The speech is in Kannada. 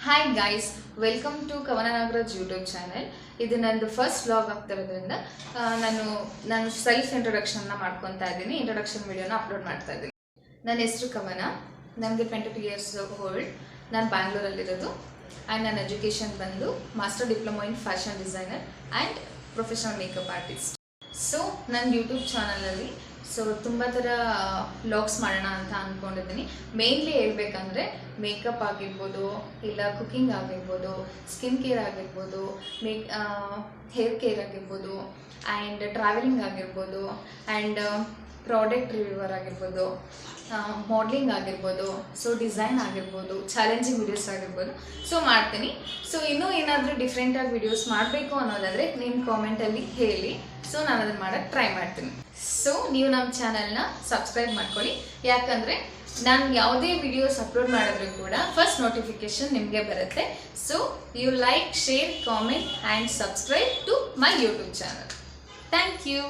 ಹಾಯ್ ಗೈಸ್, ವೆಲ್ಕಮ್ ಟು ಕವನ ನಾಗರಾಜ್ ಯೂಟ್ಯೂಬ್ ಚಾನೆಲ್. ಇದು ನಂದು ಫಸ್ಟ್ ವ್ಲಾಗ್ ಆಗ್ತಿರೋದ್ರಿಂದ ನಾನು ಸೆಲ್ಫ್ ಇಂಟ್ರೊಡಕ್ಷನ್ನ ಮಾಡ್ಕೊತಾ ಇದ್ದೀನಿ. ಇಂಟ್ರೊಡಕ್ಷನ್ ವಿಡಿಯೋನ ಅಪ್ಲೋಡ್ ಮಾಡ್ತಾ ಇದ್ದೀನಿ. ನನ್ನ ಹೆಸರು ಕವನ, ನನಗೆ 22 ಇಯರ್ಸ್ ಓಲ್ಡ್. ನಾನು ಬ್ಯಾಂಗ್ಳೂರಲ್ಲಿರೋದು ಆ್ಯಂಡ್ ನನ್ನ ಎಜುಕೇಷನ್ ಬಂದು master diploma in fashion designer and professional makeup artist. So ನನ್ನ ಯೂಟ್ಯೂಬ್ ಚಾನಲಲ್ಲಿ ತುಂಬ ಥರ ವ್ಲಾಗ್ಸ್ ಮಾಡೋಣ ಅಂತ ಅಂದ್ಕೊಂಡಿದ್ದೀನಿ. ಮೇನ್ಲಿ ಹೇಳ್ಬೇಕಂದ್ರೆ ಮೇಕಪ್ ಆಗಿರ್ಬೋದು, ಇಲ್ಲ ಕುಕ್ಕಿಂಗ್ ಆಗಿರ್ಬೋದು, ಸ್ಕಿನ್ ಕೇರ್ ಆಗಿರ್ಬೋದು, ಹೇರ್ ಕೇರ್ ಆಗಿರ್ಬೋದು, ಆ್ಯಂಡ್ ಟ್ರಾವೆಲಿಂಗ್ ಆಗಿರ್ಬೋದು, ಆ್ಯಂಡ್ ಪ್ರಾಡಕ್ಟ್ ರಿವ್ಯೂವರ್ ಆಗಿರ್ಬೋದು, ಮಾಡಲಿಂಗ್ ಆಗಿರ್ಬೋದು, ಡಿಸೈನ್ ಆಗಿರ್ಬೋದು, ಚಾಲೆಂಜಿಂಗ್ ವಿಡಿಯೋಸ್ ಆಗಿರ್ಬೋದು ಮಾಡ್ತೀನಿ. ಇನ್ನೂ ಏನಾದರೂ ಡಿಫ್ರೆಂಟಾಗಿ ವಿಡಿಯೋಸ್ ಮಾಡಬೇಕು ಅನ್ನೋದಾದರೆ ನಿಮ್ಮ ಕಾಮೆಂಟಲ್ಲಿ ಹೇಳಿ. ನಾನು ಅದನ್ನು ಮಾಡೋಕ್ಕೆ ಟ್ರೈ ಮಾಡ್ತೀನಿ. ನೀವು ನಮ್ಮ ಚಾನಲ್ನ ಸಬ್ಸ್ಕ್ರೈಬ್ ಮಾಡ್ಕೊಳ್ಳಿ, ಯಾಕಂದರೆ ನಾನು ಯಾವುದೇ ವಿಡಿಯೋಸ್ ಅಪ್ಲೋಡ್ ಮಾಡಿದ್ರು ಕೂಡ ಫಸ್ಟ್ ನೋಟಿಫಿಕೇಶನ್ ನಿಮಗೆ ಬರುತ್ತೆ. You like, share, comment and subscribe to my YouTube channel. Thank you.